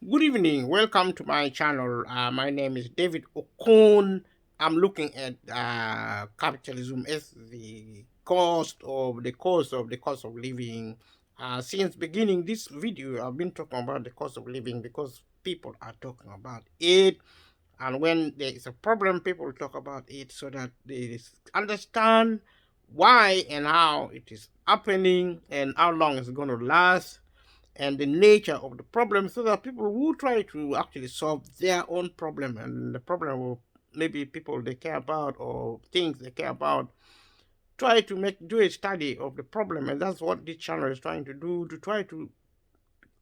Good evening. Welcome to my channel. My name is David Okon. I'm looking at capitalism as the cost of living. Since beginning this video, I've been talking about the cost of living because people are talking about it, and when there is a problem, people talk about it so that they understand why and how it is happening and how long it's going to last and the nature of the problem so that people who try to actually solve their own problem and the problem of maybe people they care about or things they care about try to do a study of the problem. And that's what this channel is trying to do, to try to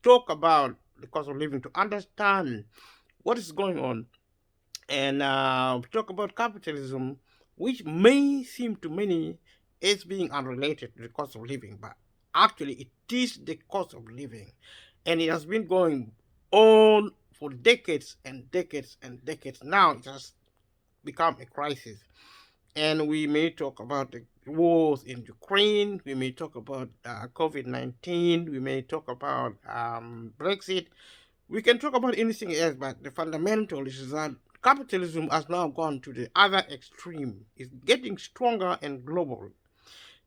talk about the cost of living, to understand what is going on, and talk about capitalism, which may seem to many as being unrelated to the cost of living, but actually it is the cost of living, and it has been going on for decades and decades and decades. Now it has become a crisis, and we may talk about the wars in Ukraine. We may talk about COVID-19. We may talk about Brexit. We can talk about anything else, but the fundamental is that capitalism has now gone to the other extreme. It's getting stronger and global.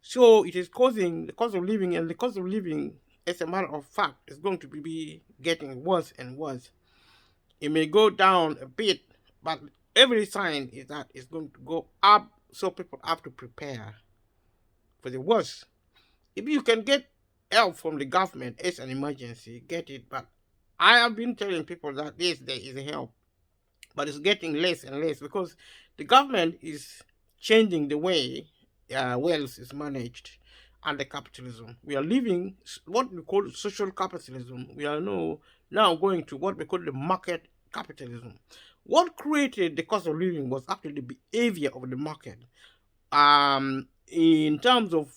So it is causing the cost of living, and the cost of living, as a matter of fact, is going to be getting worse and worse. It may go down a bit, but every sign is that it's going to go up, so people have to prepare for the worst. If you can get help from the government as an emergency, get it. But I have been telling people that yes, there is help, but it's getting less and less because the government is changing the way wealth is managed under capitalism. We are living what we call social capitalism. We are now going to what we call the market capitalism. What created the cost of living was actually the behavior of the market. In terms of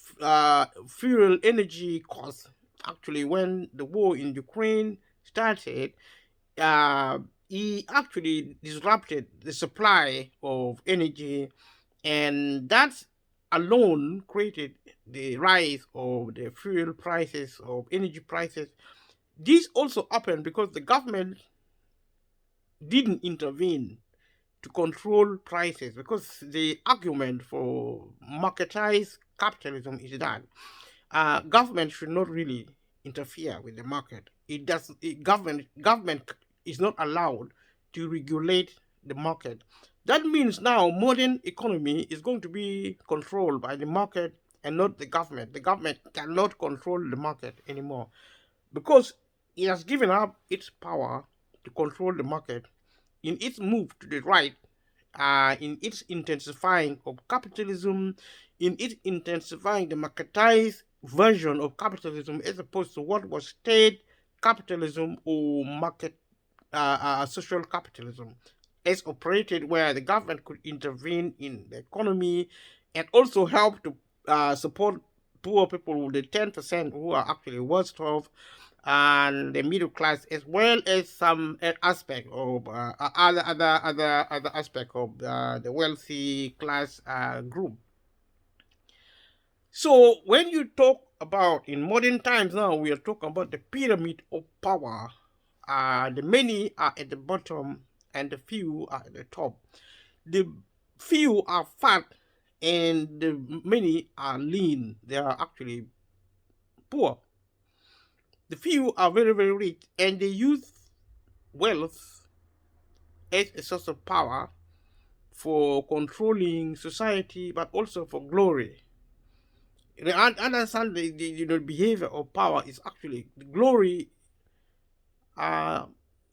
fuel energy costs, actually, when the war in Ukraine started, uh, he actually disrupted the supply of energy, and that alone created the rise of the fuel prices, of energy prices. This also happened because the government didn't intervene to control prices, because the argument for marketized capitalism is that government should not really interfere with the market. It does. Government is not allowed to regulate the market. That means now modern economy is going to be controlled by the market and not the government. The government cannot control the market anymore because it has given up its power to control the market in its move to the right, in its intensifying of capitalism, in its intensifying the marketized version of capitalism as opposed to what was state capitalism or market social capitalism, as operated where the government could intervene in the economy and also help to support poor people, the 10% who are actually worst off, and the middle class, as well as some aspect of other aspect of the wealthy class group. So when you talk about in modern times now, we are talking about the pyramid of power. The many are at the bottom and the few are at the top. The few are fat and the many are lean. They are actually poor. The few are very, very rich, and they use wealth as a source of power for controlling society, but also for glory. Understand the behavior of power is actually the glory. Uh,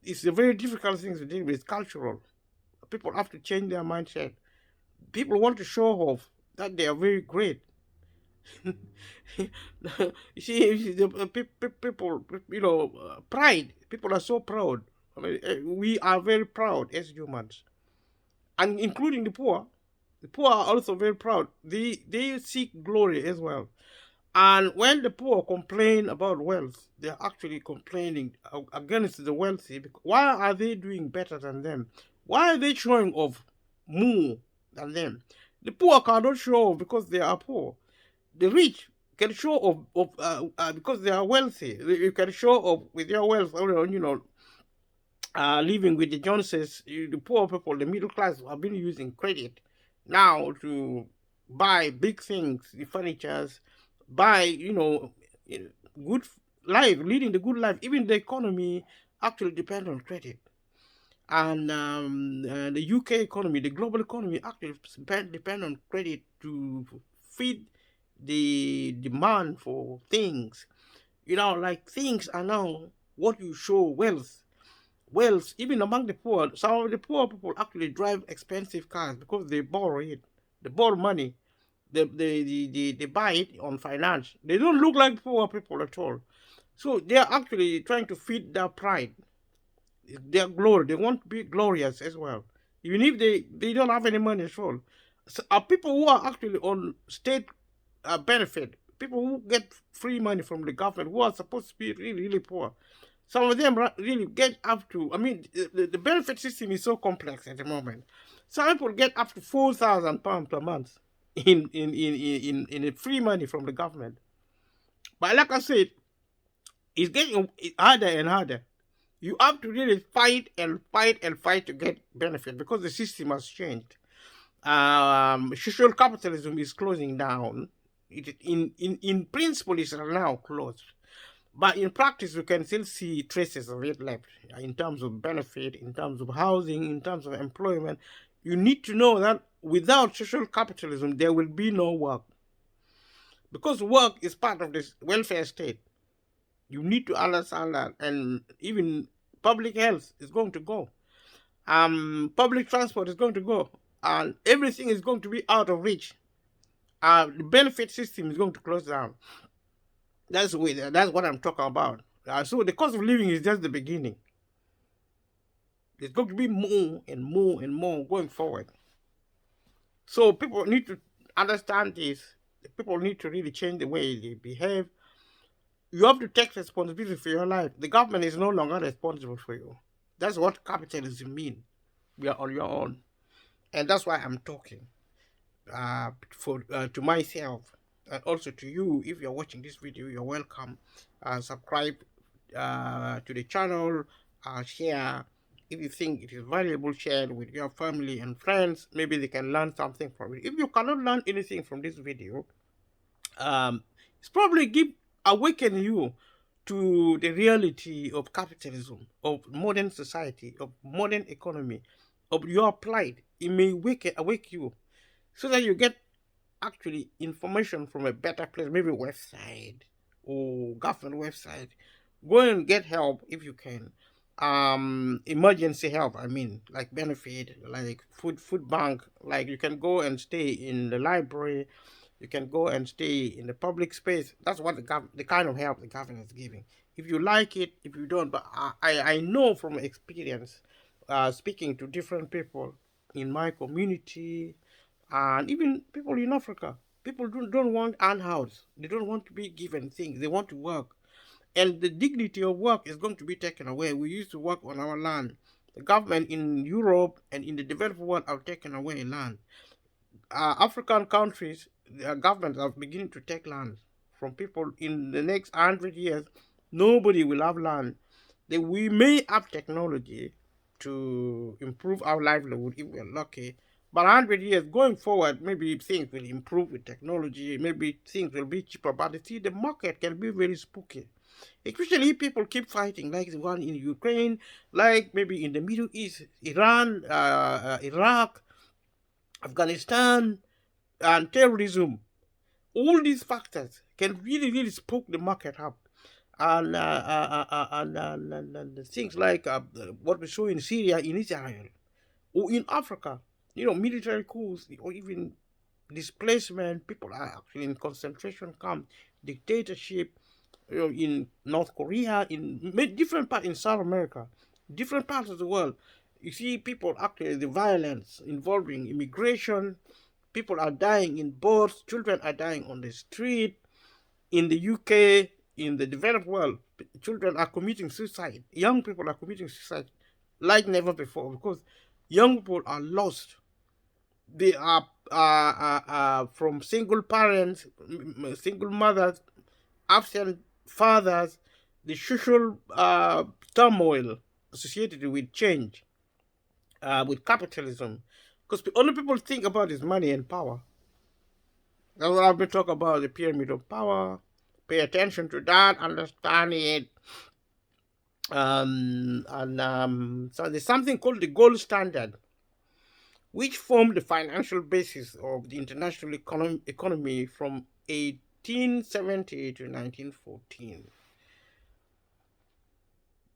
it's a very difficult thing to deal with. It's cultural. People have to change their mindset. People want to show off that they are very great. You see, the people, pride. People are so proud. I mean, we are very proud as humans, and including the poor. The poor are also very proud. They seek glory as well. And when the poor complain about wealth, they're actually complaining against the wealthy. Why are they doing better than them? Why are they showing off more than them? The poor cannot show off because they are poor. The rich can show off because they are wealthy. You can show off with your wealth, living with the Joneses, the poor people, the middle class, have been using credit now to buy big things, the furnitures, buy, eh, good life, leading the good life. Even the economy actually depend on credit. And the UK economy, the global economy, actually depend on credit to feed the demand for things. Like things are now what you show wealth. Wealth, even among the poor, some of the poor people actually drive expensive cars because they borrow it. They borrow money. They buy it on finance. They don't look like poor people at all. So they are actually trying to feed their pride, their glory. They want to be glorious as well, even if they don't have any money at all. So, are people who are actually on state benefit, people who get free money from the government, who are supposed to be really, really poor. Some of them really get up to, I mean, the benefit system is so complex at the moment. Some people get up to £4,000 per month in free money from the government. But like I said, it's getting harder and harder. You have to really fight and fight and fight to get benefit because the system has changed. Social capitalism is closing down. In principle, it's now closed. But in practice, you can still see traces of it left in terms of benefit, in terms of housing, in terms of employment. You need to know that without social capitalism, there will be no work. Because work is part of this welfare state. You need to understand that. And even public health is going to go. Public transport is going to go. And everything is going to be out of reach. The benefit system is going to close down. That's what I'm talking about. So the cost of living is just the beginning. There's going to be more and more and more going forward. So people need to understand this. People need to really change the way they behave. You have to take responsibility for your life. The government is no longer responsible for you. That's what capitalism means. We are on your own. And that's why I'm talking to myself and also to you. If you're watching this video, you're welcome. Subscribe to the channel, share. If you think it is valuable, share it with your family and friends. Maybe they can learn something from it. If you cannot learn anything from this video, it's probably awaken you to the reality of capitalism, of modern society, of modern economy, of your plight. It may awake you so that you get actually information from a better place, maybe website or government website. Go and get help if you can. Emergency help, I mean, like benefit, like food bank. Like you can go and stay in the library, you can go and stay in the public space. That's what the kind of help the government is giving. If you like it, if you don't, but I know from experience, speaking to different people in my community, and even people in Africa. People don't want unhoused. They don't want to be given things. They want to work. And the dignity of work is going to be taken away. We used to work on our land. The government in Europe and in the developed world have taken away land. African countries, their governments are beginning to take land from people. In the next 100 years, nobody will have land. We may have technology to improve our livelihood if we're lucky. But 100 years going forward, maybe things will improve with technology. Maybe things will be cheaper. But you see, the market can be very spooky. Especially if people keep fighting, like the one in Ukraine, like maybe in the Middle East, Iran, Iraq, Afghanistan, and terrorism. All these factors can really, really spook the market up. And things like what we saw in Syria, in Israel, or in Africa, military coups, or even displacement. People are actually in concentration camps, dictatorship, in North Korea, in different parts in South America, different parts of the world. You see people actually, the violence involving immigration, people are dying in boats, children are dying on the street. In the UK, in the developed world, children are committing suicide. Young people are committing suicide like never before because young people are lost. They are from single parents, single mothers, absent fathers, the social turmoil. associated with change, with capitalism, because only people think about is money and power. That's what I've been talking about, the pyramid of power. Pay attention to that, understand it. So there's something called the gold standard, which formed the financial basis of the international economy from 1870 to 1914.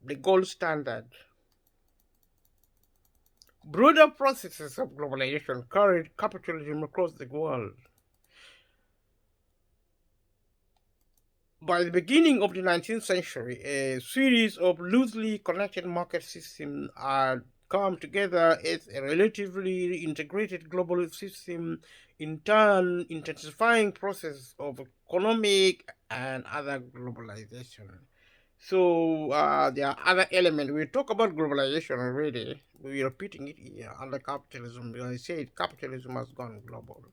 The gold standard. Broader processes of globalization carried capitalism across the world. By the beginning of the 19th century, a series of loosely connected market systems had come together as a relatively integrated global system, in turn intensifying process of economic and other globalization. So there are other elements. We talk about globalization already. We're repeating it here under capitalism. As I said, capitalism has gone global.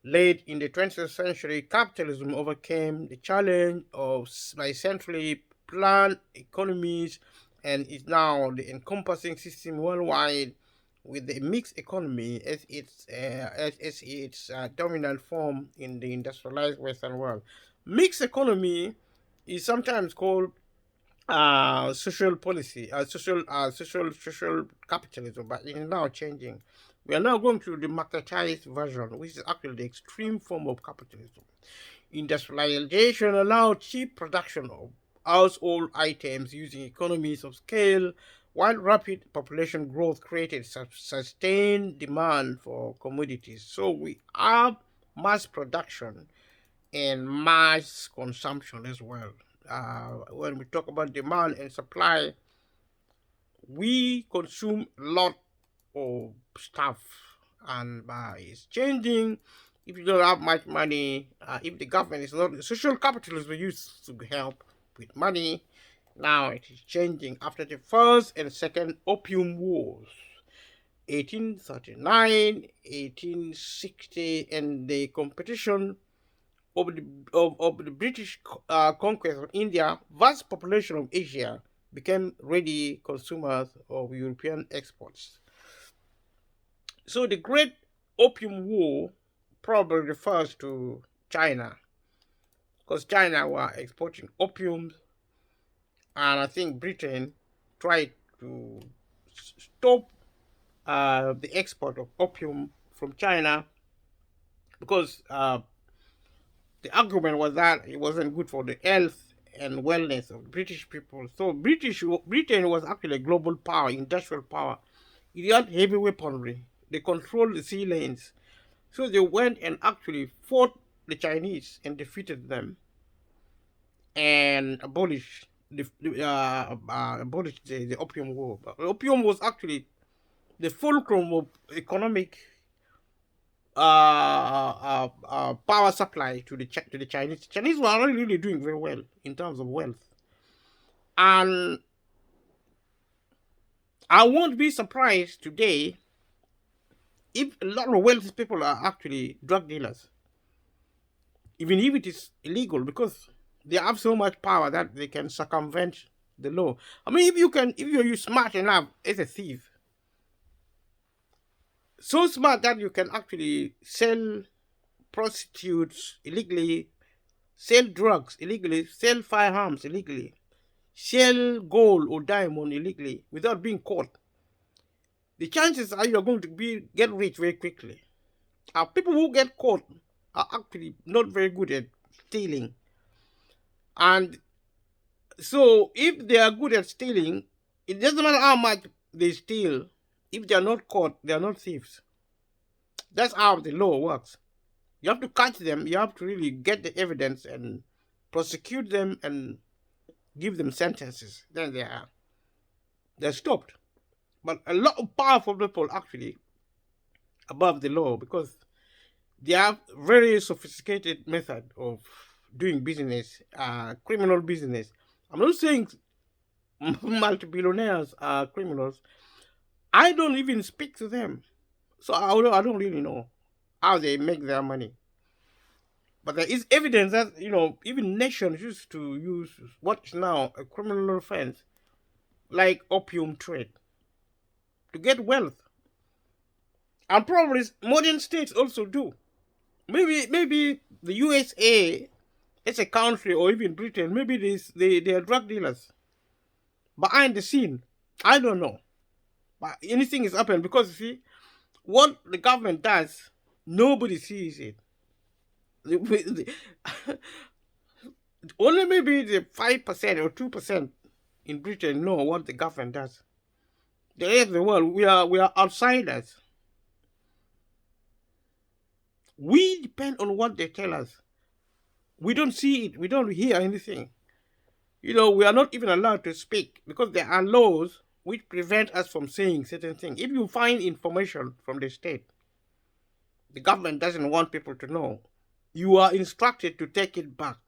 Late in the 20th century, capitalism overcame the challenge of by centrally planned economies and is now the encompassing system worldwide, with the mixed economy as its dominant form in the industrialized Western world. Mixed economy is sometimes called social policy, social capitalism, but it is now changing. We are now going to the marketized version, which is actually the extreme form of capitalism. Industrialization allowed cheap production of household items using economies of scale, while rapid population growth created sustained demand for commodities. So we have mass production and mass consumption as well. When we talk about demand and supply, we consume a lot of stuff, and it's changing. If you don't have much money, if the government is not, social capitalism used to help with money. Now it is changing after the first and second opium wars, 1839, 1860, and the competition of the British conquest of India. Vast population of Asia became ready consumers of European exports. So the Great Opium War probably refers to China, because China were exporting opium, and I think Britain tried to stop the export of opium from China, because the argument was that it wasn't good for the health and wellness of British people. So Britain was actually a global power, industrial power. It had heavy weaponry. They controlled the sea lanes. So they went and actually fought the Chinese and defeated them and abolished the Opium War. But the opium was actually the fulcrum of economic power supply to the Chinese. Chinese were really doing very well in terms of wealth, and I won't be surprised today if a lot of wealthy people are actually drug dealers, even if it is illegal, because they have so much power that they can circumvent the law. I mean, if you're smart enough as a thief, so smart that you can actually sell prostitutes illegally, sell drugs illegally, sell firearms illegally, sell gold or diamond illegally without being caught, the chances are you're going to get rich very quickly. People who get caught are actually not very good at stealing. And so if they are good at stealing, it doesn't matter how much they steal. If they are not caught, they are not thieves. That's how the law works. You have to catch them. You have to really get the evidence and prosecute them and give them sentences. Then they're stopped. But a lot of powerful people actually above the law, because they have very sophisticated method of doing business, criminal business. I'm not saying multi-billionaires are criminals. I don't even speak to them, so I don't really know how they make their money. But there is evidence that even nations used to use what is now a criminal offense like opium trade to get wealth. And probably modern states also do. Maybe the USA as a country, or even Britain, maybe they are drug dealers behind the scene. I don't know. But anything is happening because you see, what the government does, nobody sees it. Only maybe the 5% or 2% in Britain know what the government does. The rest of the world, we are outsiders. We depend on what they tell us. We don't see it. We don't hear anything. We are not even allowed to speak because there are laws which prevent us from saying certain things. If you find information from the state, the government doesn't want people to know, you are instructed to take it back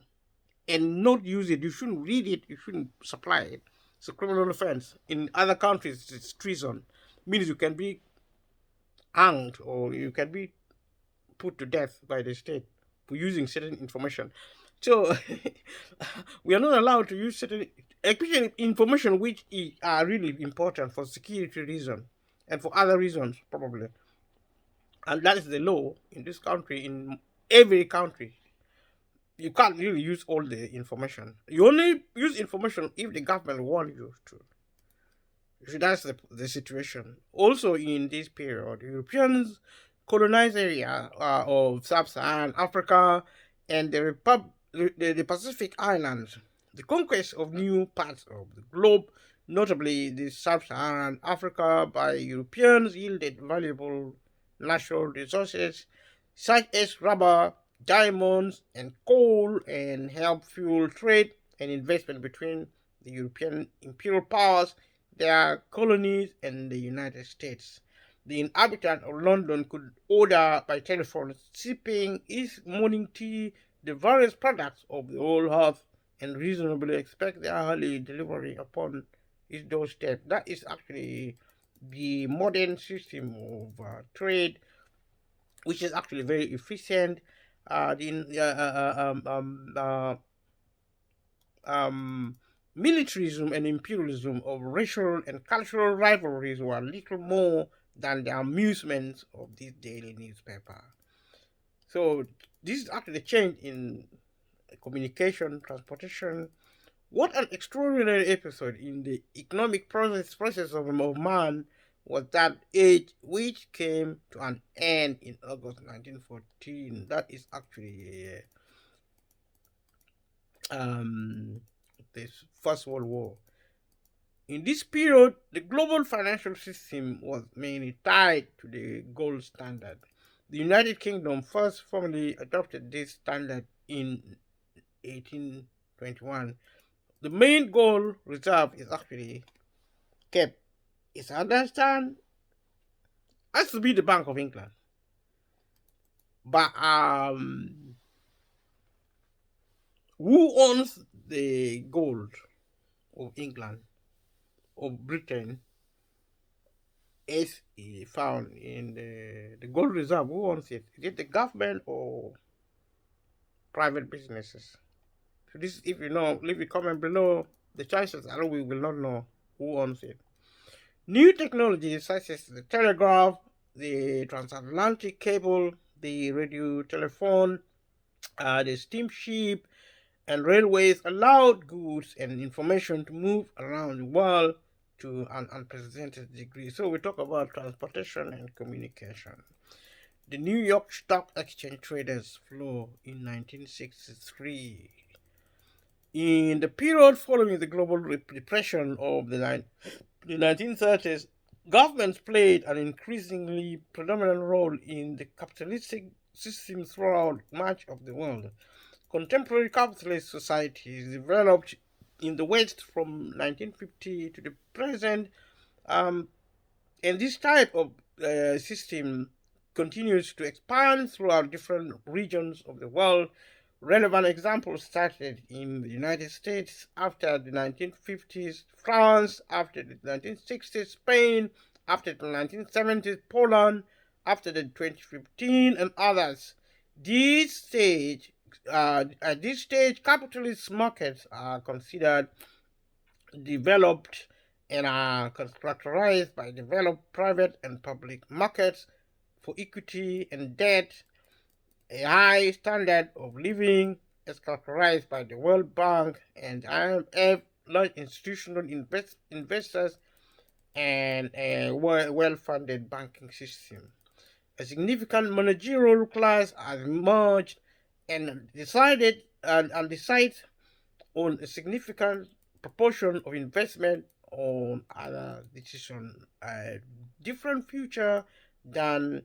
and not use it. You shouldn't read it. You shouldn't supply it. It's a criminal offense. In other countries, it's treason. It means you can be hanged or you can be put to death by the state for using certain information. So we are not allowed to use certain, especially information which are really important for security reasons and for other reasons probably. And that is the law in this country, in every country. You can't really use all the information. You only use information if the government wants you to. So that's the situation. Also, in this period, Europeans colonized area of sub-Saharan Africa and the Pacific Islands. The conquest of new parts of the globe, notably the sub-Saharan Africa, by Europeans yielded valuable natural resources such as rubber, diamonds, and coal, and helped fuel trade and investment between the European imperial powers, their colonies, and the United States. The inhabitant of London could order by telephone, sipping his morning tea, the various products of the old earth, and reasonably expect the early delivery upon his doorstep. That is actually the modern system of trade, which is actually very efficient. Militarism and imperialism of racial and cultural rivalries were little more than the amusements of this daily newspaper. So this is actually the change in communication, transportation. What an extraordinary episode in the economic process of man was that age, which came to an end in August 1914. That is actually this First World War. In this period, the global financial system was mainly tied to the gold standard. The United Kingdom first formally adopted this standard in 1821. The main gold reserve is actually kept. It's understand has to be the Bank of England. But who owns the gold of England, of Britain, is found in the gold reserve? Who owns it? Is it the government or private businesses? So this, if you know, leave a comment below. The chances are we will not know who owns it. New technologies such as the telegraph, the transatlantic cable, the radio telephone, the steamship, and railways allowed goods and information to move around the world to an unprecedented degree. So we talk about transportation and communication. The New York Stock Exchange traders flow in 1963. In the period following the global depression of the 1930s, governments played an increasingly predominant role in the capitalistic system throughout much of the world. Contemporary capitalist societies developed in the West from 1950 to the present, and this type of system continues to expand throughout different regions of the world. Relevant examples started in the United States after the 1950s, France after the 1960s, Spain after the 1970s, Poland after the 2015, and others. At this stage, capitalist markets are considered developed and are characterized by developed private and public markets for equity and debt. A high standard of living is characterized by the World Bank and IMF, large institutional investors, and a well-funded banking system. A significant managerial class has emerged and decides on a significant proportion of investment on other decision. A different future than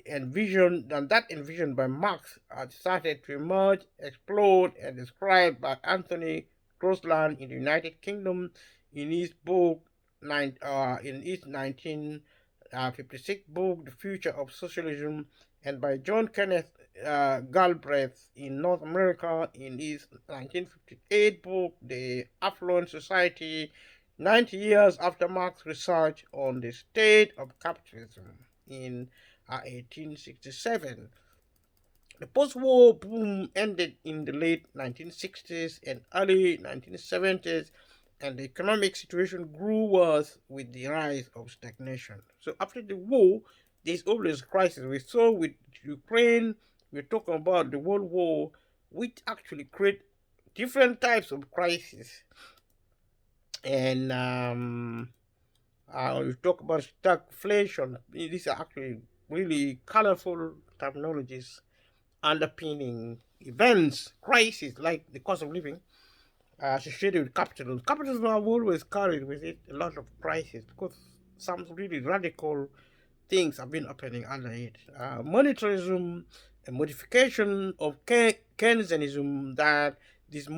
envisioned by Marx had started to emerge, explode, and described by Anthony Crosland in the United Kingdom in his book in his 1956 book, The Future of Socialism, and by John Kenneth Galbraith in North America in his 1958 book, The Affluent Society, 90 years after Marx's research on the state of capitalism in 1867. The post-war boom ended in the late 1960s and early 1970s, and the economic situation grew worse with the rise of stagnation. So after the war, there's always crisis. We saw with Ukraine, we're talking about the World War, which actually create different types of crisis. And we talk about stagflation. These are actually really colorful terminologies underpinning events, crises like the cost of living associated with capitalism. Capitalism have always carried with it a lot of crises because some really radical things have been happening under it. Monetarism, a modification of Keynesianism that is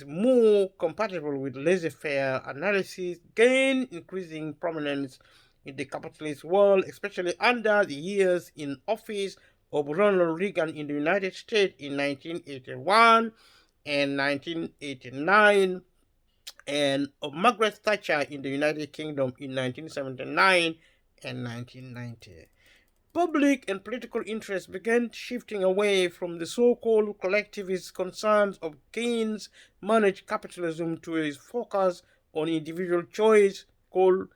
more compatible with laissez-faire analysis, gained increasing prominence in the capitalist world, especially under the years in office of Ronald Reagan in the United States in 1981 and 1989, and of Margaret Thatcher in the United Kingdom in 1979 and 1990. Public and political interest began shifting away from the so-called collectivist concerns of Keynes managed capitalism to a focus on individual choice called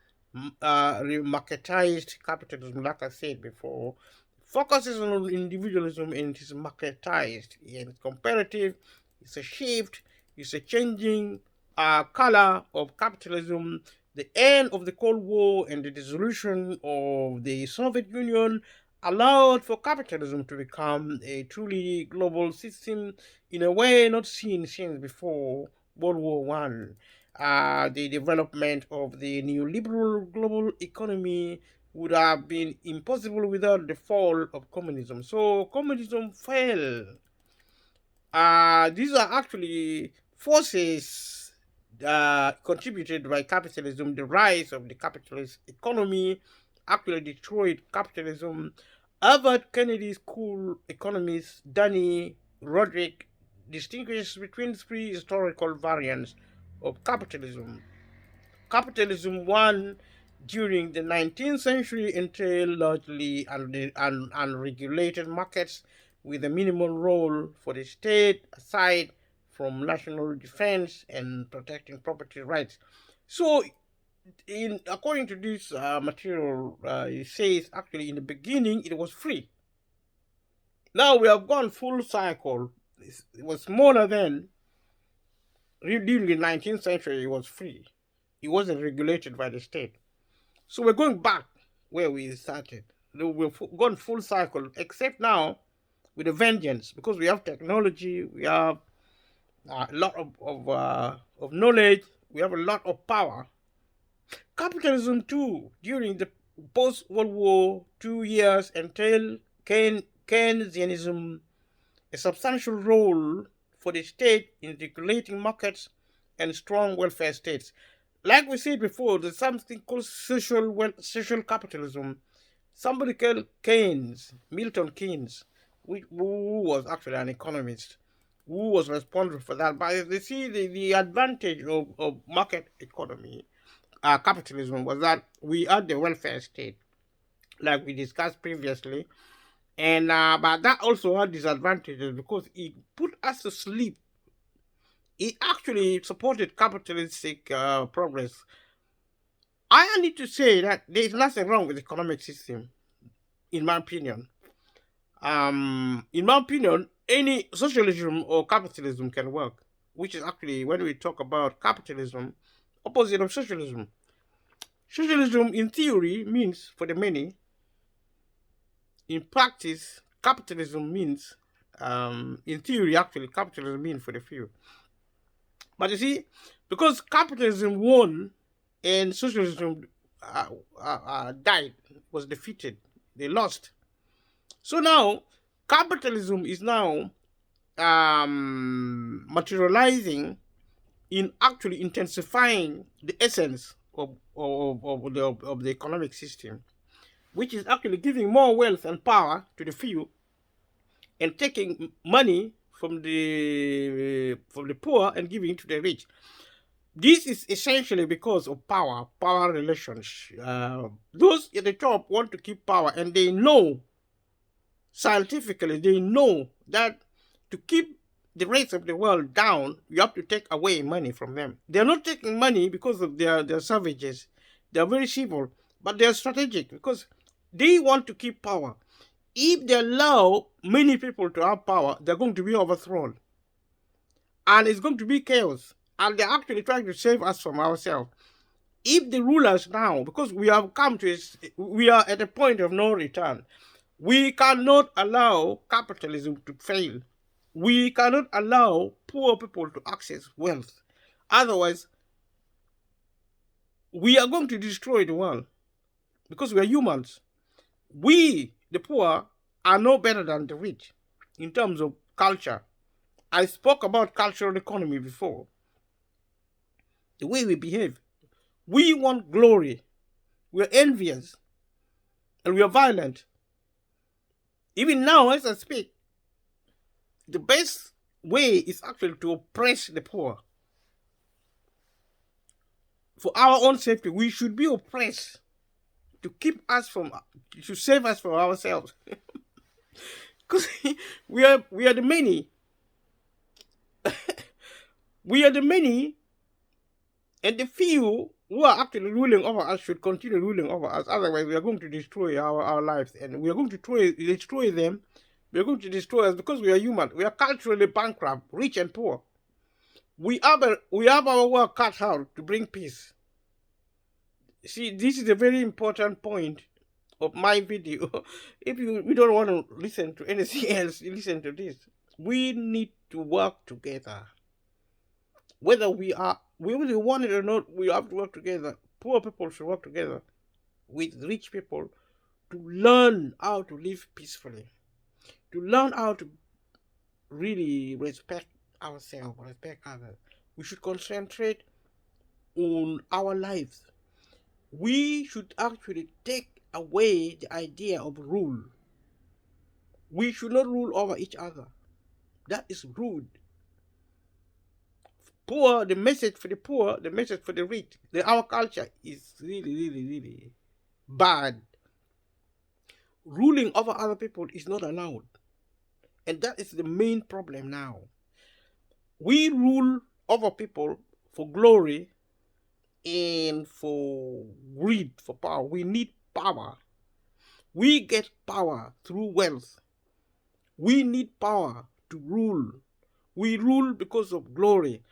marketized capitalism, like I said before. Focuses on individualism and it is marketized and it's comparative. It's a shift, it's a changing color of capitalism. The end of the Cold War and the dissolution of the Soviet Union allowed for capitalism to become a truly global system in a way not seen since before World War One. The development of the neoliberal global economy would have been impossible without the fall of communism. So communism fell. These are actually forces contributed by capitalism. The rise of the capitalist economy actually destroyed capitalism. Harvard Kennedy School economist Danny Roderick distinguishes between three historical variants of capitalism. Capitalism won during the 19th century entailed largely unregulated markets with a minimal role for the state aside from national defense and protecting property rights. So, according to this material, it says actually in the beginning it was free. Now we have gone full cycle. It was smaller then. During the 19th century, it was free. It wasn't regulated by the state. So we're going back where we started. We've gone full cycle, except now with a vengeance because we have technology, we have a lot of knowledge, we have a lot of power. Capitalism too, during the post-World War 2 years entailed Keynesianism, a substantial role for the state in regulating markets and strong welfare states. Like we said before, there's something called social capitalism. Somebody called Keynes, Milton Keynes, who was actually an economist, who was responsible for that. But you see, the advantage of market economy, capitalism, was that we had the welfare state, like we discussed previously. And but that also had disadvantages because it put us to sleep It actually supported capitalistic progress. I need to say that there is nothing wrong with the economic system, in my opinion. In my opinion, any socialism or capitalism can work, which is actually when we talk about capitalism, opposite of socialism. Socialism, in theory, means for the many. In practice, capitalism means, in theory, actually, capitalism means for the few. But you see, because capitalism won and socialism died, was defeated, they lost. So now, capitalism is now materializing in actually intensifying the essence of the economic system, which is actually giving more wealth and power to the few and taking money from the poor and giving it to the rich. This is essentially because of power relations. Those at the top want to keep power, and they know scientifically, they know that to keep the rest of the world down, you have to take away money from them. They're not taking money because of their savages. They're very civil, but they're strategic because they want to keep power. If they allow many people to have power, they're going to be overthrown. And it's going to be chaos. And they're actually trying to save us from ourselves. If the rulers now, because we have come to, we are at a point of no return, we cannot allow capitalism to fail. We cannot allow poor people to access wealth. Otherwise, we are going to destroy the world because we are humans. We, the poor, are no better than the rich in terms of culture. I spoke about cultural economy before. The way we behave. We want glory. We're envious. And we are violent. Even now, as I speak, the best way is actually to oppress the poor. For our own safety, we should be oppressed to keep us from, to save us from ourselves. Because we are the many. We are the many, and the few who are actually ruling over us should continue ruling over us. Otherwise, we are going to destroy our lives, and we are going to destroy them. We are going to destroy us because we are human. We are culturally bankrupt, rich and poor. We have our work cut out to bring peace. See, this is a very important point of my video. If we don't want to listen to anything else, you listen to this. We need to work together. Whether we want it or not, we have to work together. Poor people should work together with rich people to learn how to live peacefully, to learn how to really respect ourselves, respect others. We should concentrate on our lives. We should actually take away the idea of rule. We should not rule over each other. That is rude. Poor, the message for the poor, the message for the rich. Our culture is really bad. Ruling over other people is not allowed. And that is the main problem now. We rule over people for glory and for greed, for power. We need power. We get power through wealth. We need power to rule. We rule because of glory.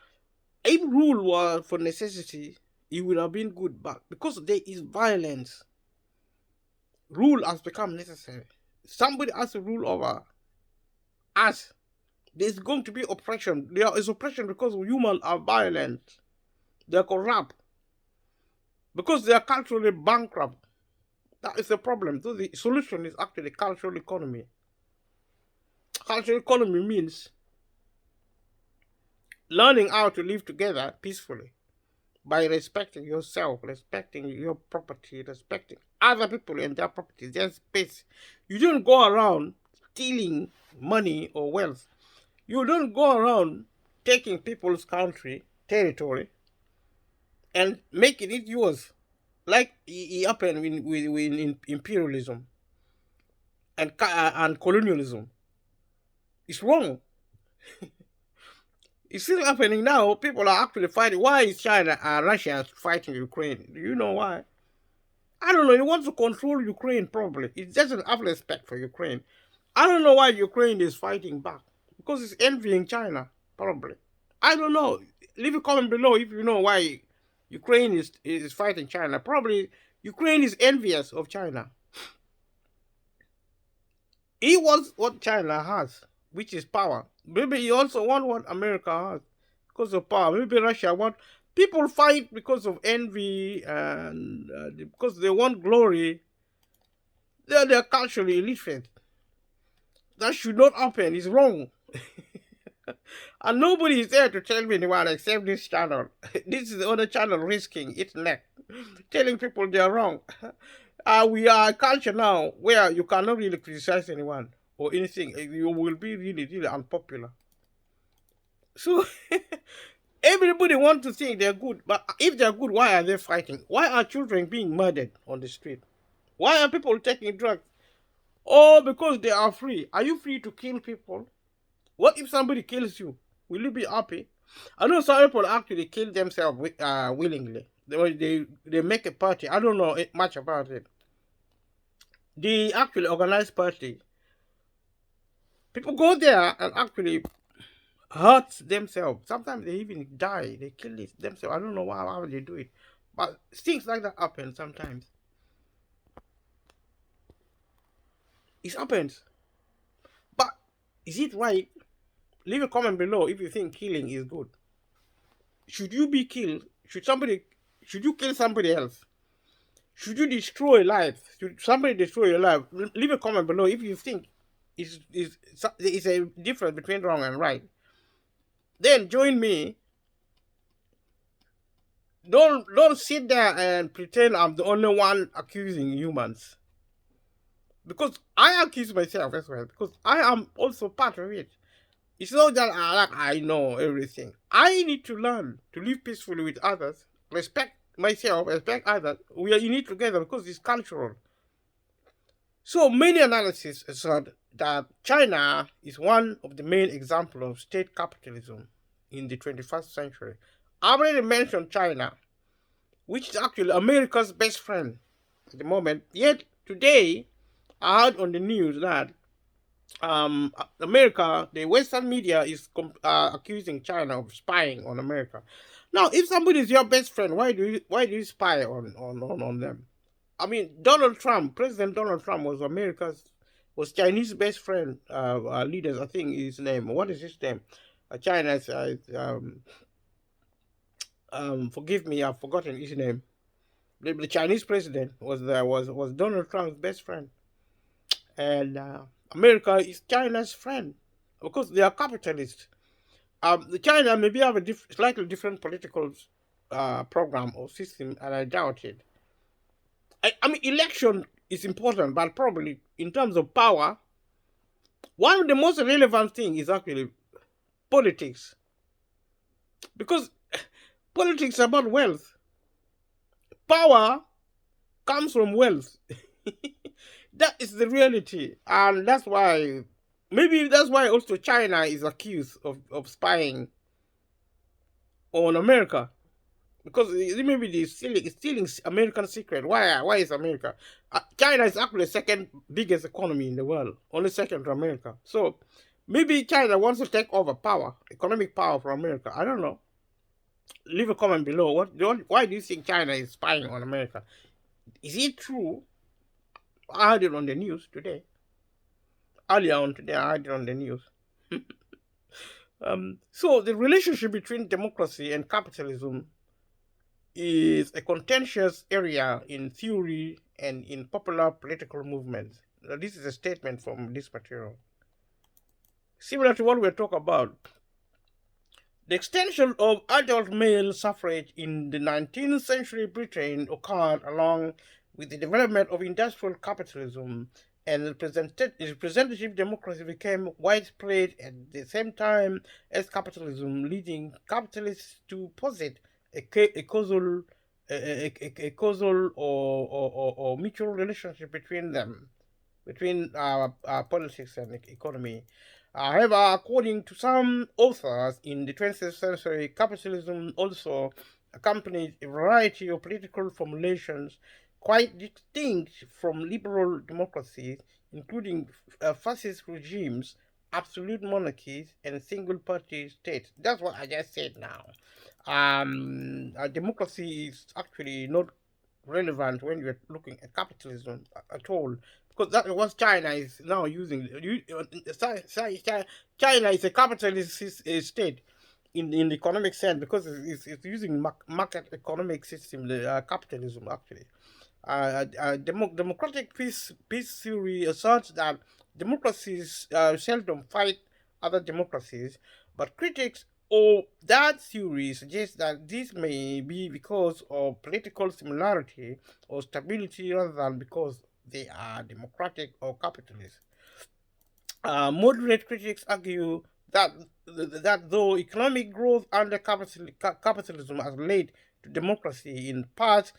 If rule were for necessity, it would have been good, but because there is violence, rule has become necessary. Somebody has to rule over us. There's going to be oppression. There is oppression because humans are violent. They're corrupt. Because they are culturally bankrupt. That is the problem. So the solution is actually cultural economy. Cultural economy means learning how to live together peacefully by respecting yourself, respecting your property, respecting other people and their property, their space. You don't go around stealing money or wealth. You don't go around taking people's country, territory, and making it yours, like it happened with imperialism and colonialism. It's wrong. It's still happening now. People are actually fighting. Why is China and Russia fighting Ukraine? Do you know why? I don't know. He wants to control Ukraine probably. He doesn't have respect for Ukraine. I don't know why Ukraine is fighting back. Because it's envying China, probably. I don't know. Leave a comment below if you know why Ukraine is fighting China. Probably Ukraine is envious of China. He wants what China has, which is power. Maybe he also wants what America has because of power. Maybe Russia want. People fight because of envy and because they want glory. They're culturally illiterate. That should not happen. It's wrong. And nobody is there to tell me anyone except this channel. This is the other channel risking its neck, telling people they are wrong. We are a culture now where you cannot really criticize anyone or anything. You will be really, really unpopular. So everybody wants to think they're good, but if they're good, why are they fighting? Why are children being murdered on the street? Why are people taking drugs? Oh, because they are free. Are you free to kill people? What if somebody kills you? Will you be happy? I know some people actually kill themselves willingly. They make a party. I don't know much about it. They actually organize party. People go there and actually hurt themselves. Sometimes they even die. They kill themselves. I don't know how they do it. But things like that happen sometimes. It happens. But is it right? Leave a comment below if you think killing is good. Should you be killed? Should you kill somebody else? Should you destroy life? Should somebody destroy your life? Leave a comment below if you think is a difference between wrong and right. Then join me. Don't sit there and pretend I'm the only one accusing humans. Because I accuse myself as well. Because I am also part of it. It's not that I know everything. I need to learn to live peacefully with others, respect myself, respect others. We are in it together because it's cultural. So many analyses assert that China is one of the main examples of state capitalism in the 21st century. I already mentioned China, which is actually America's best friend at the moment. Yet today, I heard on the news that America, the Western media is accusing China of spying on America. Now, if somebody is your best friend, why do you spy on them? I mean, President Donald Trump was Chinese best friend, leaders. I think his name. What is his name? China's. Forgive me, I've forgotten his name. The Chinese president was Donald Trump's best friend, and America is China's friend because they are capitalists. The China maybe have a slightly different political program or system, and I doubt it. I mean, election is important, but probably in terms of power, one of the most relevant things is actually politics, because politics is about wealth. Power comes from wealth. That is the reality, and maybe that's why also China is accused of spying on America, because maybe they're stealing American secret. Why is America? China is actually the second biggest economy in the world, only second to America. So maybe China wants to take over economic power from America. I don't know. Leave a comment below. Why do you think China is spying on America? Is it true? I heard it on the news today. Earlier on today, I heard it on the news. So the relationship between democracy and capitalism is a contentious area in theory and in popular political movements. This is a statement from this material. Similar to what we're talking about, the extension of adult male suffrage in the 19th century Britain occurred along with the development of industrial capitalism, and representative democracy became widespread at the same time as capitalism, leading capitalists to posit a causal or mutual relationship between politics and economy. However, according to some authors, in the 20th century, capitalism also accompanied a variety of political formulations quite distinct from liberal democracies, including fascist regimes, absolute monarchies, and single party states. That's what I just said now. Democracy is actually not relevant when you're looking at capitalism at all, because that's what China is now using. China is a capitalist state in the economic sense, because it's using market economic system, the capitalism actually. Democratic peace theory asserts that democracies seldom fight other democracies, but critics of that theory suggest that this may be because of political similarity or stability rather than because they are democratic or capitalist. Moderate critics argue that though economic growth under capitalism has led to democracy in part,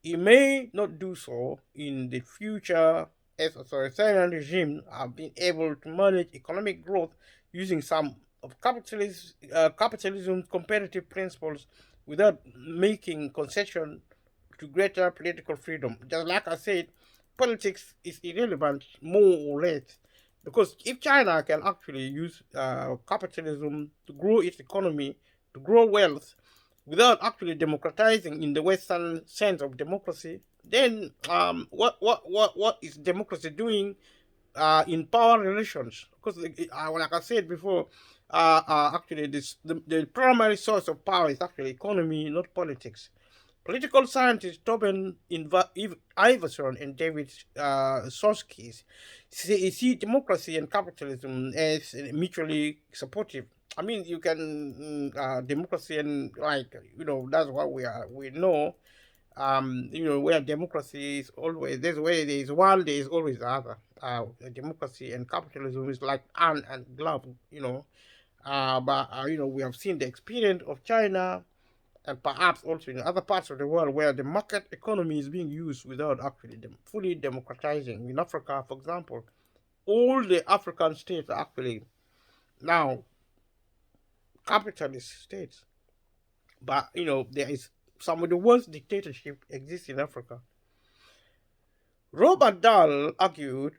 it may not do so in the future, as authoritarian regimes have been able to manage economic growth using some of capitalism's competitive principles without making concession to greater political freedom. Just like I said, politics is irrelevant more or less, because if China can actually use capitalism to grow its economy, to grow wealth, without actually democratizing in the Western sense of democracy, then what is democracy doing in power relations? Because, like I said before, actually, the primary source of power is actually economy, not politics. Political scientists Tobin Iverson and David Soskis see democracy and capitalism as mutually supportive. I mean, you can democracy and, like, that's what we know. Where democracy is always, there's where there is one, there is always the other. Democracy and capitalism is like hand and glove. But we have seen the experience of China, and perhaps also in other parts of the world where the market economy is being used without actually fully democratizing. In Africa, for example, all the African states are actually now capitalist states. But there is some of the worst dictatorship exists in Africa. Robert Dahl argued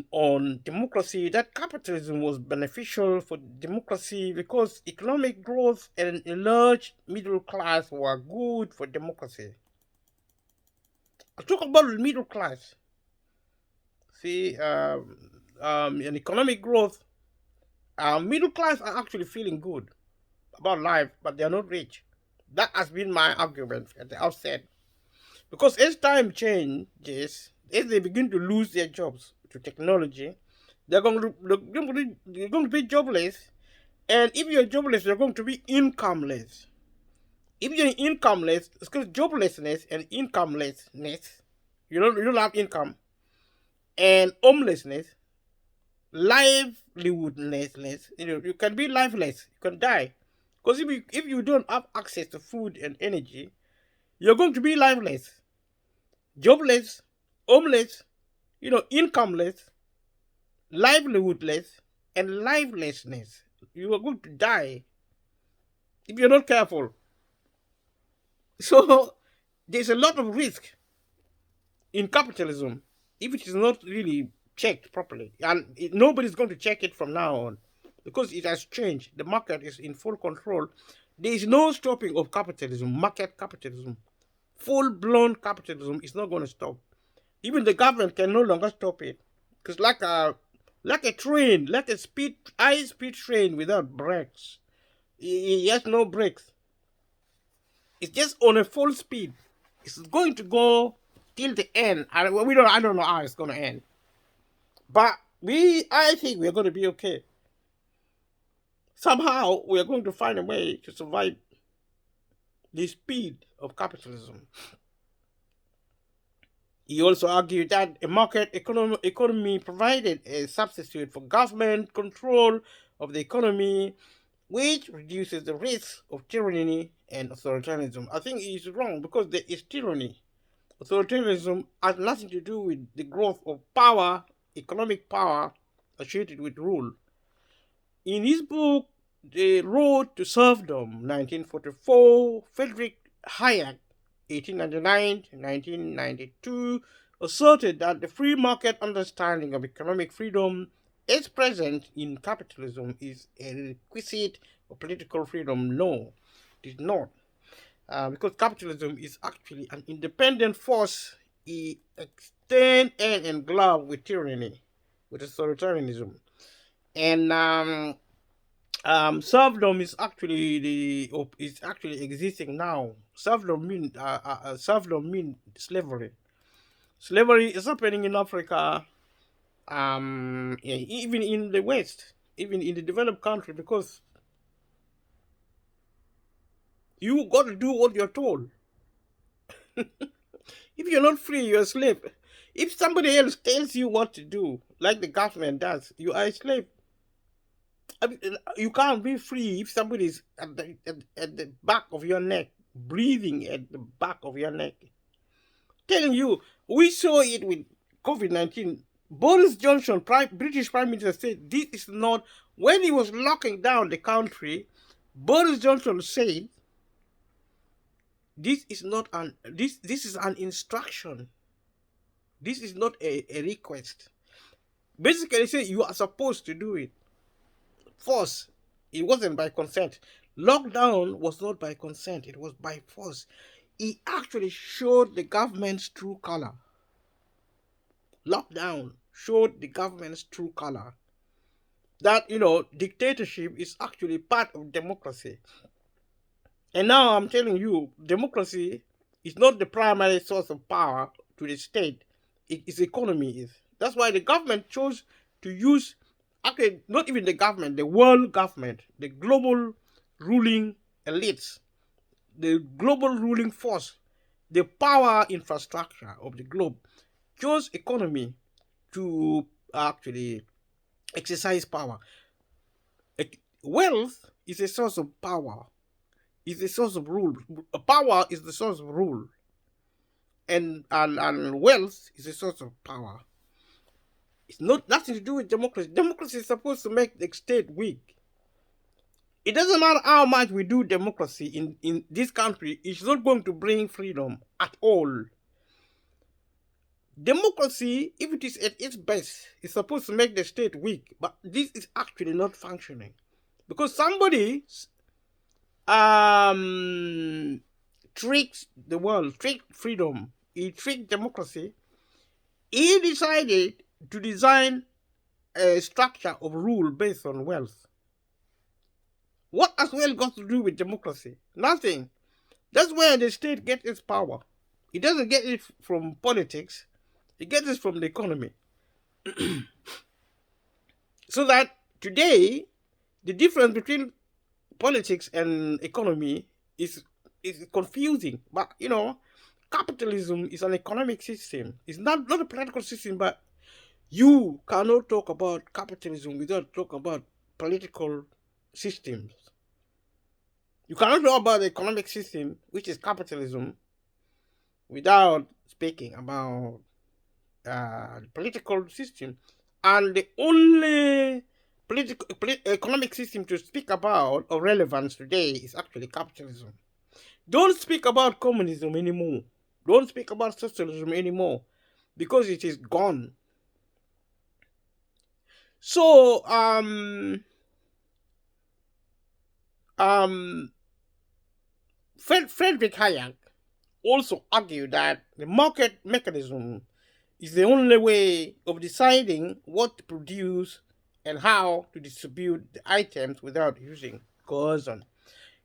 on democracy that capitalism was beneficial for democracy because economic growth and a large middle class were good for democracy. I talk about the middle class. See, in economic growth, middle class are actually feeling good about life, but they are not rich. That has been my argument at the outset. Because as time changes, as they begin to lose their jobs to technology, they're going to be jobless. And if you're jobless, you're going to be incomeless. If you're incomeless, it's because joblessness and incomelessness, you don't have income, and homelessness, livelihoodlessness, you can be lifeless, you can die. Because if you don't have access to food and energy, you're going to be lifeless, jobless, homeless, incomeless, livelihoodless, and lifelessness. You are going to die if you're not careful. So there's a lot of risk in capitalism if it is not really checked properly. And nobody's going to check it from now on, because it has changed. The market is in full control. There is no stopping of capitalism, market capitalism. Full-blown capitalism is not going to stop. Even the government can no longer stop it. Because like a train, like a high-speed train without brakes. It has no brakes. It's just on a full speed. It's going to go till the end. I don't know how it's going to end. But I think we're going to be okay. Somehow we're going to find a way to survive the speed of capitalism. He also argued that a market economy provided a substitute for government control of the economy, which reduces the risk of tyranny and authoritarianism. I think he's wrong, because there is tyranny. Authoritarianism has nothing to do with the growth of power, economic power associated with rule. In his book, The Road to Serfdom, 1944, Friedrich Hayek, 1899 to 1992, asserted that the free market understanding of economic freedom as present in capitalism is a requisite of political freedom. No, it is not. Because capitalism is actually an independent force, extend hand and glove with tyranny, with authoritarianism. And serfdom is actually existing now. Serfdom mean slavery. Slavery is happening in Africa, even in the West, even in the developed country, because you got to do what you're told. If you're not free, you're a slave. If somebody else tells you what to do, like the government does, you are a slave. I mean, you can't be free if somebody's at the back of your neck, breathing at the back of your neck, telling you. We saw it with COVID-19. Boris Johnson, British Prime Minister, said this is not, when he was locking down the country, Boris Johnson said this is not an this is an instruction. This is not a request. Basically, say you are supposed to do it. Force. It wasn't by consent. Lockdown was not by consent. It was by force. It actually showed the government's true color. Lockdown showed the government's true color. That, dictatorship is actually part of democracy. And now I'm telling you, democracy is not the primary source of power to the state. Its economy is. That's why the government chose to use, actually, not even the government, the world government, the global ruling elites, the global ruling force, the power infrastructure of the globe, chose economy to actually exercise power. Wealth is a source of power, is a source of rule. Power is the source of rule. And wealth is a source of power. It's not nothing to do with democracy. Democracy is supposed to make the state weak. It doesn't matter how much we do democracy in this country, it's not going to bring freedom at all. Democracy, if it is at its best, is supposed to make the state weak, but this is actually not functioning. Because somebody tricks the world, tricked freedom, he tricked democracy. He decided to design a structure of rule based on wealth. What has wealth got to do with democracy? Nothing. That's where the state gets its power. It doesn't get it from politics, it gets it from the economy. So that today, the difference between politics and economy is confusing. But capitalism is an economic system. It's not a political system, but you cannot talk about capitalism without talking about political systems. You cannot talk about the economic system, which is capitalism, without speaking about the political system. And the only economic system to speak about of relevance today is actually capitalism. Don't speak about communism anymore. Don't speak about socialism anymore, because it is gone. So, Friedrich Hayek also argued that the market mechanism is the only way of deciding what to produce and how to distribute the items without using coercion.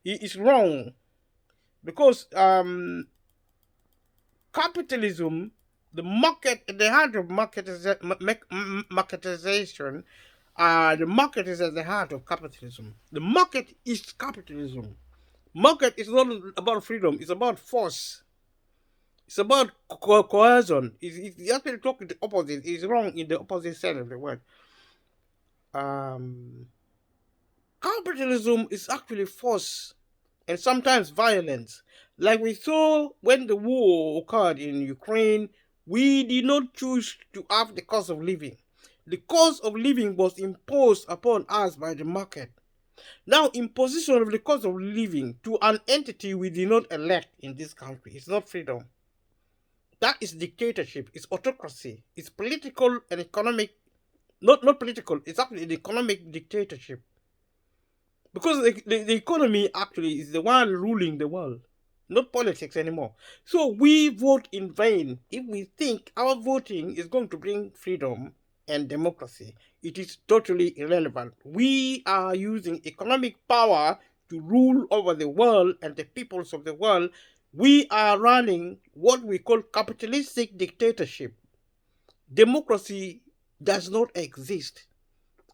He is wrong, because capitalism, the market, at the heart of marketization, the market is at the heart of capitalism. The market is capitalism. Market is not about freedom, it's about force. It's about coercion. It's actually talking the opposite. It's wrong in the opposite side of the word. Capitalism is actually force and sometimes violence. Like we saw when the war occurred in Ukraine, we did not choose to have the cost of living. The cost of living was imposed upon us by the market. Now, imposition of the cost of living to an entity we did not elect in this country is not freedom. That is dictatorship, it's autocracy, it's political and economic, not political, it's actually an economic dictatorship. Because the economy actually is the one ruling the world, not politics anymore. So we vote in vain if we think our voting is going to bring freedom and democracy. It is totally irrelevant. We are using economic power to rule over the world and the peoples of the world. We are running what we call capitalistic dictatorship. Democracy does not exist.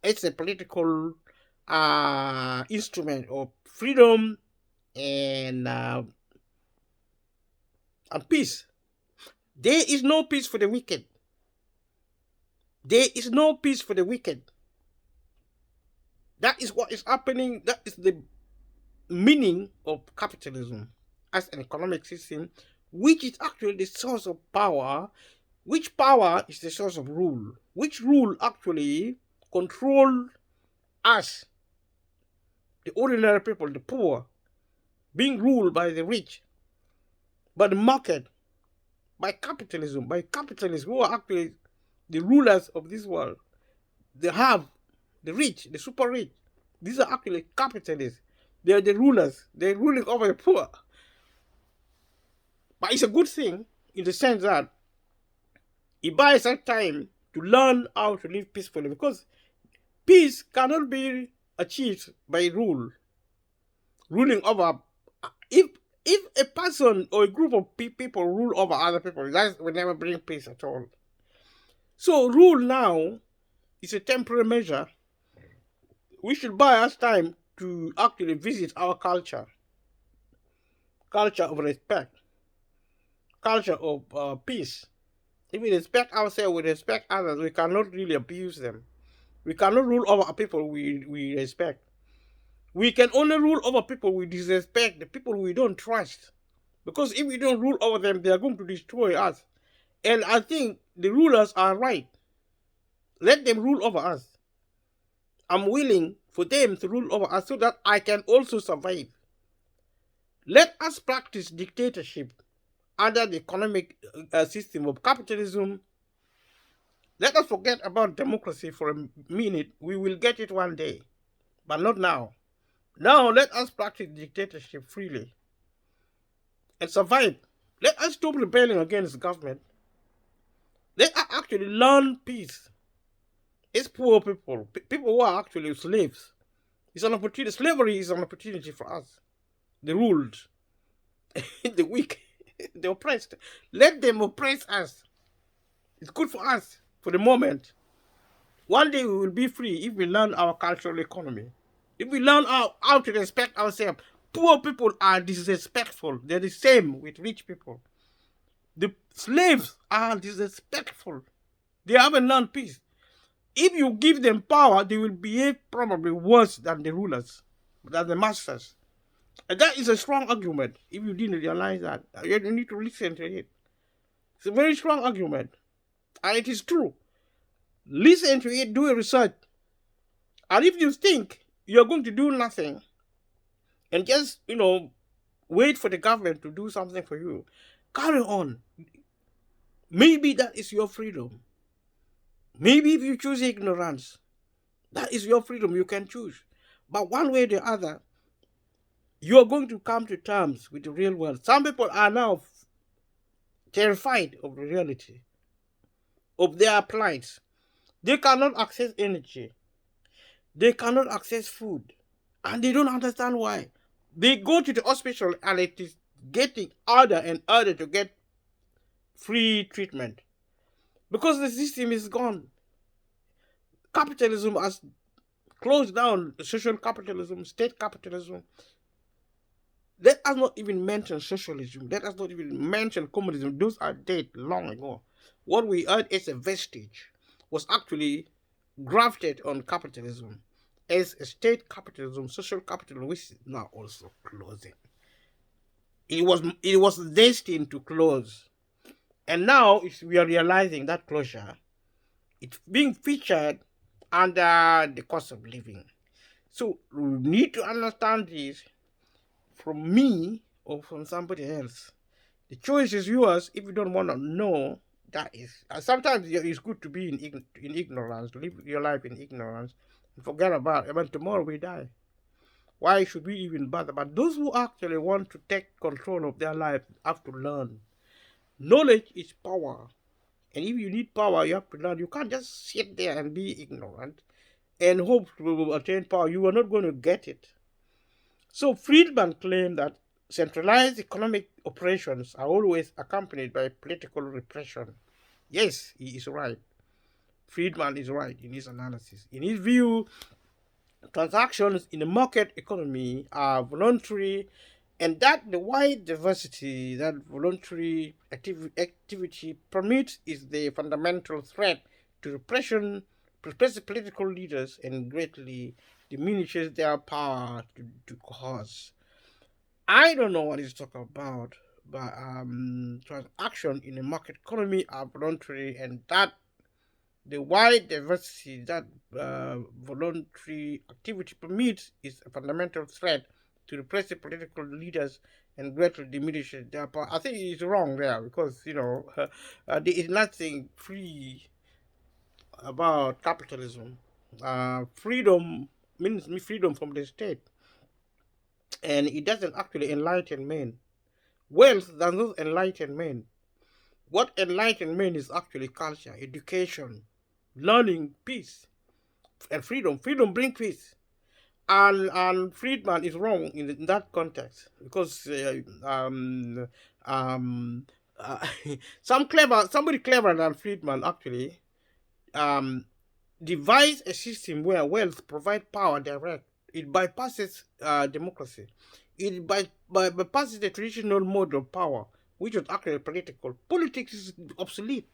It's a political instrument of freedom and peace. There is no peace for the wicked. There is no peace for the wicked. That is what is happening. That is the meaning of capitalism as an economic system, which is actually the source of power. Which power is the source of rule? Which rule actually control us, the ordinary people, the poor, being ruled by the rich, by the market, by capitalism, who are actually the rulers of this world. They have the rich, the super rich. These are actually capitalists. They are the rulers. They're ruling over the poor. But it's a good thing in the sense that it buys us time to learn how to live peacefully, because peace cannot be achieved by ruling over. If a person or a group of people rule over other people, that will never bring peace at all. So rule now is a temporary measure. We should buy us time to actually visit our culture of respect, culture of peace. If we respect ourselves, we respect others, we cannot really abuse them. We cannot rule over people we respect. We can only rule over people we disrespect, the people we don't trust. Because if we don't rule over them, they are going to destroy us. And I think the rulers are right. Let them rule over us. I'm willing for them to rule over us so that I can also survive. Let us practice dictatorship under the economic system of capitalism. Let us forget about democracy for a minute. We will get it one day, but not now. Now let us practice dictatorship freely and survive. Let us stop rebelling against government. Let us actually learn peace. It's poor people, people who are actually slaves. It's an opportunity. Slavery is an opportunity for us, the ruled, the weak, the oppressed. Let them oppress us. It's good for us for the moment. One day we will be free if we learn our cultural economy. If we learn how to respect ourselves. Poor people are disrespectful. They're the same with rich people. The slaves are disrespectful. They haven't learned peace. If you give them power, they will behave probably worse than the rulers, than the masters. And that is a strong argument. If you didn't realize that, you need to listen to it. It's a very strong argument. And it is true. Listen to it, do a research. And if you think you're going to do nothing and just, wait for the government to do something for you, carry on. Maybe that is your freedom. Maybe if you choose ignorance, that is your freedom, you can choose. But one way or the other, you're going to come to terms with the real world. Some people are now terrified of the reality, of their plight. They cannot access energy. They cannot access food. And they don't understand why. They go to the hospital and it is getting harder and harder to get free treatment. Because the system is gone. Capitalism has closed down. Social capitalism, state capitalism. Let us not even mention socialism. Let us not even mention communism. Those are dead long ago. What we heard as a vestige was actually grafted on capitalism as a state capitalism, social capitalism, which is now also closing. It was destined to close. And now we are realizing that closure It's being featured under the cost of living. So we need to understand this from me or from somebody else. The choice is yours. If you don't want to know, that is. Sometimes it's good to be in ignorance, live your life in ignorance, and forget about it. But tomorrow we die. Why should we even bother? But those who actually want to take control of their life have to learn. Knowledge is power. And if you need power, you have to learn. You can't just sit there and be ignorant and hope to attain power. You are not going to get it. So Friedman claimed that centralized economic operations are always accompanied by political repression. Yes, he is right. Friedman is right in his analysis. In his view, transactions in a market economy are voluntary, and that the wide diversity that voluntary activity permits is the fundamental threat to repression, repressive political leaders, and greatly diminishes their power to cause. I don't know what he's talking about, but transaction in a market economy are voluntary, and that the wide diversity that voluntary activity permits is a fundamental threat to repressive political leaders and greatly diminishes their power. I think he's wrong there because there is nothing free about capitalism. Freedom means freedom from the state, and it doesn't actually enlighten men. Wealth does not enlighten men. What enlighten men is actually culture, education, learning, peace, and freedom. Freedom brings peace. And Friedman is wrong in that context because um, uh, somebody clever than Friedman actually um, devised a system where wealth provides power direct. It bypasses democracy. It bypasses the traditional mode of power, which was actually political. Politics is obsolete.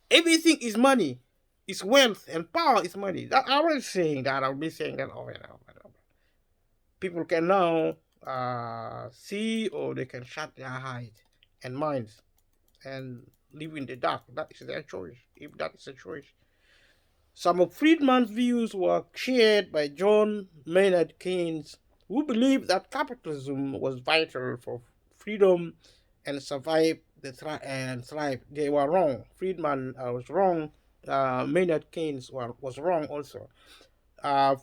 Everything is money. It's wealth and power is money. That, I was saying that. I'll be saying that over and over and over. People can now see or they can shut their eyes and minds and live in the dark. That is their choice, if that is a choice. Some of Friedman's views were shared by John Maynard Keynes, who believed that capitalism was vital for freedom and survive and thrive. They were wrong. Friedman was wrong. Maynard Keynes was wrong also.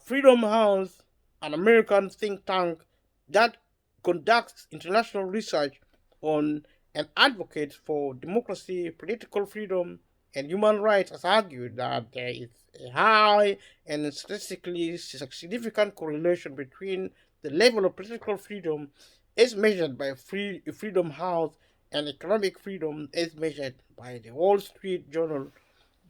Freedom House, an American think tank that conducts international research on and advocates for democracy, political freedom, and human rights, has argued that there is a high and statistically significant correlation between the level of political freedom as measured by Freedom House and economic freedom as measured by the Wall Street Journal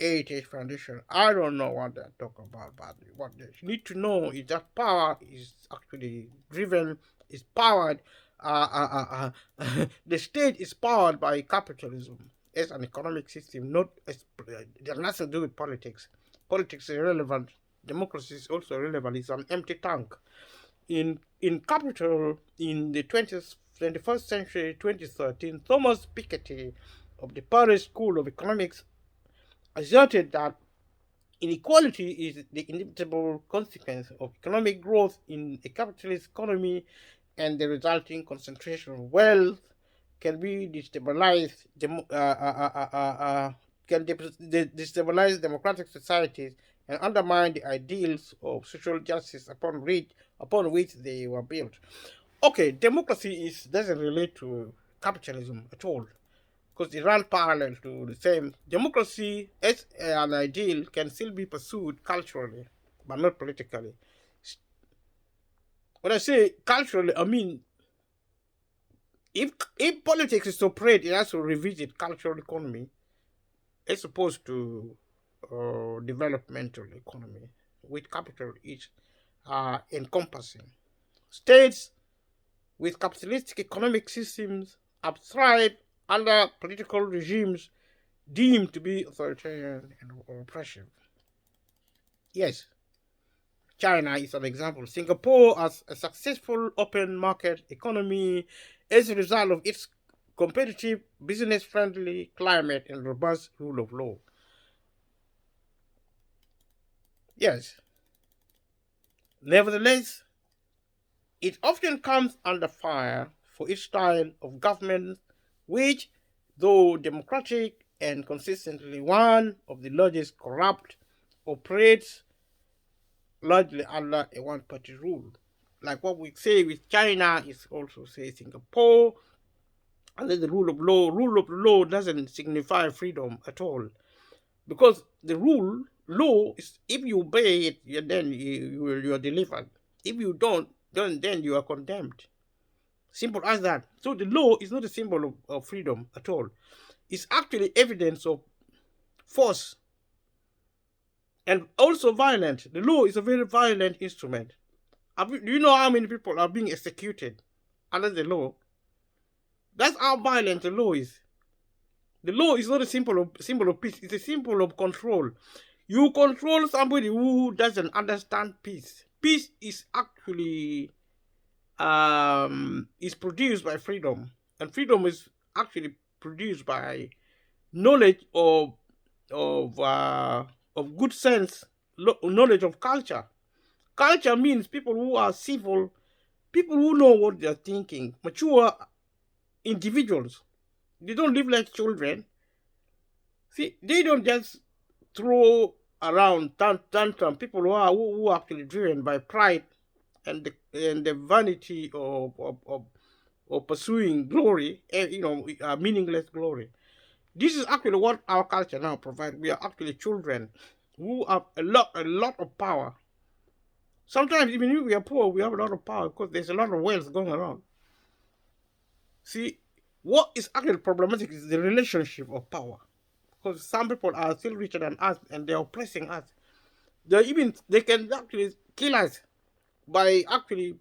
Heritage Foundation. I don't know what they're talking about, but what they need to know is that power is actually driven, is powered. The state is powered by capitalism as an economic system. Not as, it has nothing to do with politics. Politics is irrelevant. Democracy is also irrelevant. It's an empty tank. In Capital in the 21st century, 2013, Thomas Piketty of the Paris School of Economics asserted that inequality is the inevitable consequence of economic growth in a capitalist economy, and the resulting concentration of wealth can be destabilized, can destabilize democratic societies and undermine the ideals of social justice upon which they were built. Okay, democracy doesn't relate to capitalism at all because it ran parallel to the same. Democracy as an ideal can still be pursued culturally, but not politically. When I say culturally, I mean if politics is to operate, it has to revisit cultural economy as opposed to developmental economy, with capital is encompassing. States with capitalistic economic systems have thrived under political regimes deemed to be authoritarian and oppressive. Yes, China is an example. Singapore has a successful open market economy as a result of its competitive, business friendly climate and robust rule of law. Yes. Nevertheless, it often comes under fire for its style of government, which, though democratic and consistently one of the largest corrupt, operates largely under a one party rule. Like what we say with China is also say Singapore, and then the rule of law. Rule of law doesn't signify freedom at all, because the rule law is, if you obey it, then you are delivered. If you don't, then you are condemned. Simple as that. So the law is not a symbol of freedom at all. It's actually evidence of force and also violent. The law is a very violent instrument. Do you know how many people are being executed under the law? That's how violent the law is. The law is not a symbol of peace. It's a symbol of control. You control somebody who doesn't understand peace. Peace is actually is produced by freedom, and freedom is actually produced by knowledge of good sense, knowledge of culture. Culture means people who are civil, people who know what they are thinking, mature individuals. They don't live like children. See, they don't just throw around tantrum. People who are actually driven by pride and the vanity of pursuing glory, meaningless glory. This is actually what our culture now provides. We are actually children who have a lot of power. Sometimes even if we are poor, we have a lot of power because there's a lot of wealth going around. See, what is actually problematic is the relationship of power. Because some people are still richer than us and they're oppressing us. They can actually kill us by actually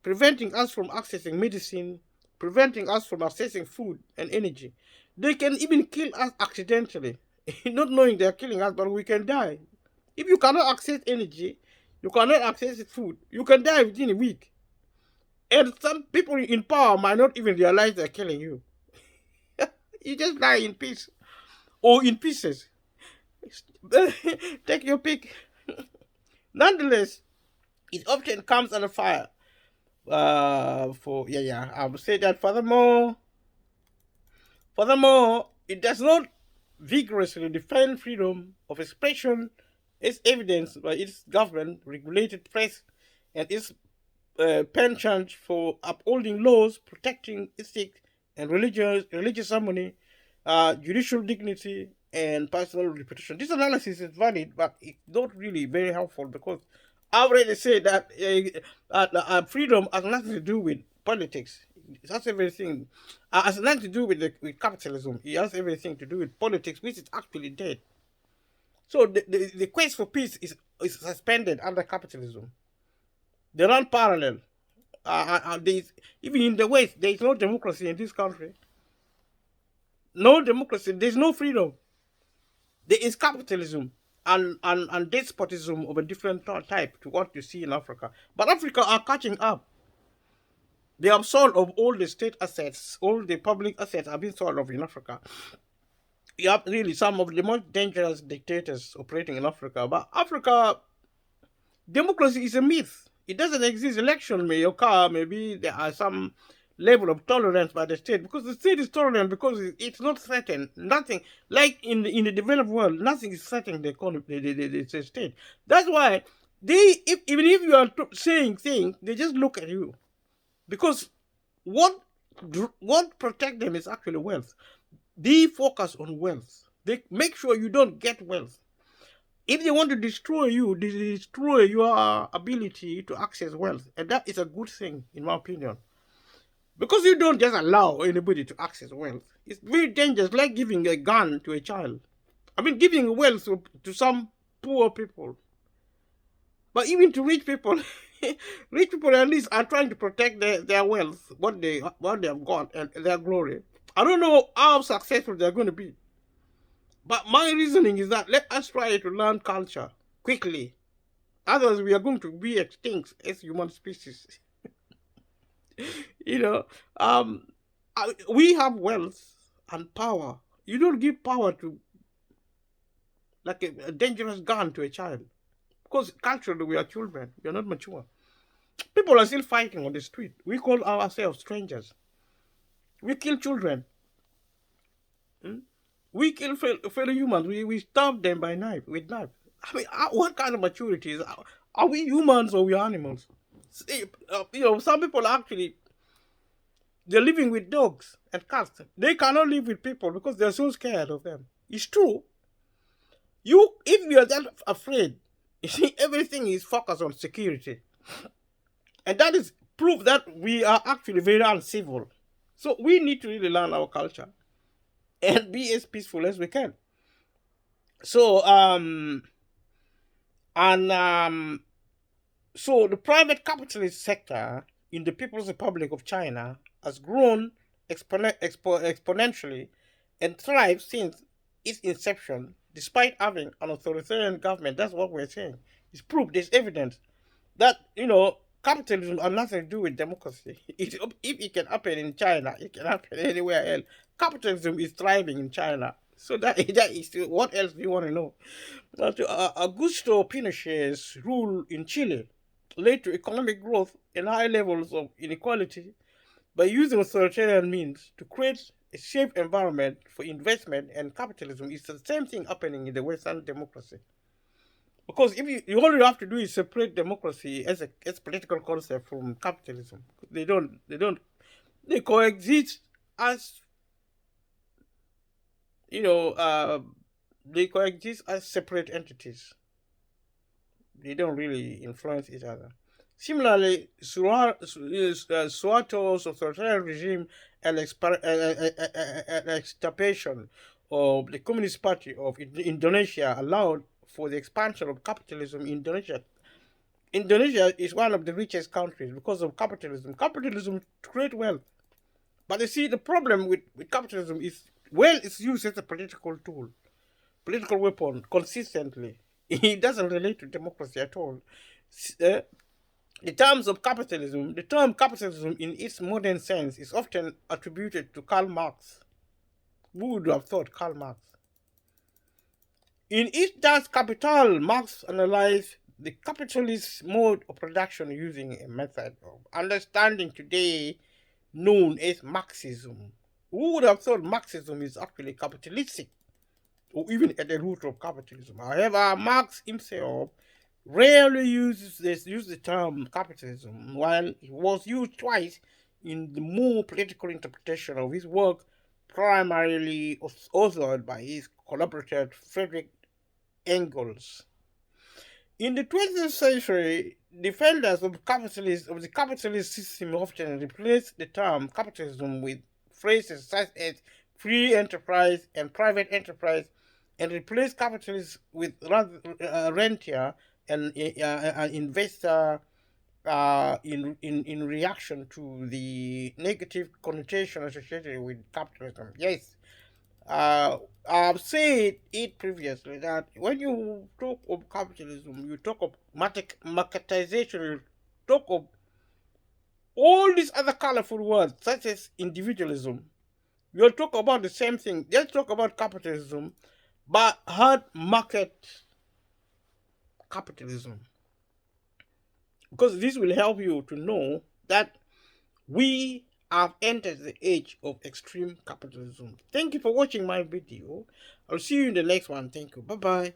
preventing us from accessing medicine, preventing us from accessing food and energy. They can even kill us accidentally, not knowing they're killing us, but we can die. If you cannot access energy, you cannot access food, you can die within a week. And some people in power might not even realize they're killing you. You just die in peace or in pieces. Take your pick. Nonetheless, it often comes under fire. I would say that furthermore, it does not vigorously defend freedom of expression, as evidenced by its government-regulated press and its penchant for upholding laws protecting ethics and religious harmony, judicial dignity, and personal reputation. This analysis is valid, but it's not really very helpful because I already said that freedom has nothing to do with politics. It has everything. Has nothing to do with capitalism. It has everything to do with politics, which is actually dead. So the quest for peace is suspended under capitalism. They run parallel. Even in the West, there is no democracy in this country. No democracy. There's no freedom. There is capitalism and despotism of a different type to what you see in Africa. But Africa are catching up. They have sold of all the state assets, all the public assets have been sold off in Africa. You have really some of the most dangerous dictators operating in Africa. But Africa, democracy is a myth. It doesn't exist. Election may occur. Maybe there are some level of tolerance by the state because the state is tolerant because it's not threatened. Nothing like in the developed world, nothing is threatening the economy, the state. That's why even if you are saying things, they just look at you because what protect them is actually wealth. They focus on wealth. They make sure you don't get wealth. If they want to destroy you, they destroy your ability to access wealth. And that is a good thing, in my opinion. Because you don't just allow anybody to access wealth. It's very dangerous, like giving a gun to a child. I mean, giving wealth to some poor people. But even to rich people, rich people at least are trying to protect their wealth, what they have got, and their glory. I don't know how successful they're going to be. But my reasoning is that let us try to learn culture quickly. Otherwise, we are going to be extinct as human species. you know, um, we have wealth and power. You don't give power to like a dangerous gun to a child. because culturally we are children. We are not mature. People are still fighting on the street. We call ourselves strangers. We kill children. Hmm? We kill fellow humans. We stab them by knife with knife. I mean, what kind of maturity is? Are we humans or we animals? See, some people actually they're living with dogs and cats. They cannot live with people because they're so scared of them. It's true. If you are that afraid, you see, everything is focused on security, and that is proof that we are actually very uncivil. So we need to really learn our culture and be as peaceful as we can. So and so the private capitalist sector in the People's Republic of China has grown exponentially and thrived since its inception, despite having an authoritarian government. That's what we're saying. It's proof, there's evidence that, capitalism has nothing to do with democracy. If it can happen in China, it can happen anywhere else. Capitalism is thriving in China. So that is what else do you want to know? Augusto Pinochet's rule in Chile led to economic growth and high levels of inequality by using authoritarian means to create a safe environment for investment and capitalism. It's the same thing happening in the Western democracy. Because if you all you have to do is separate democracy as a political concept from capitalism. They coexist as you know they coexist as separate entities. They don't really influence each other. Similarly, Suharto's authoritarian regime and extirpation of the Communist Party of Indonesia allowed for the expansion of capitalism in Indonesia. Indonesia is one of the richest countries because of capitalism. Capitalism creates wealth. But you see, the problem with capitalism is, it's used as a political tool, political weapon consistently. It doesn't relate to democracy at all. The term capitalism in its modern sense is often attributed to Karl Marx. Who would have thought Karl Marx? In its Das Kapital, Marx analyzed the capitalist mode of production using a method of understanding today known as Marxism. Who would have thought Marxism is actually capitalistic, or even at the root of capitalism? However, Marx himself rarely used the term capitalism, while it was used twice in the more political interpretation of his work, primarily authored by his collaborator Friedrich Engels. In the 20th century, defenders of the capitalist system often replaced the term capitalism with phrases such as free enterprise and private enterprise, and replaced capitalism with rentier and investor in reaction to the negative connotation associated with capitalism. Yes, I've said it previously that when you talk of capitalism, you talk of marketization, you talk of all these other colorful words such as individualism. You'll talk about the same thing. Let's talk about capitalism, but hard market capitalism. Because this will help you to know that we have entered the age of extreme capitalism. Thank you for watching my video. I'll see you in the next one. Thank you. Bye bye.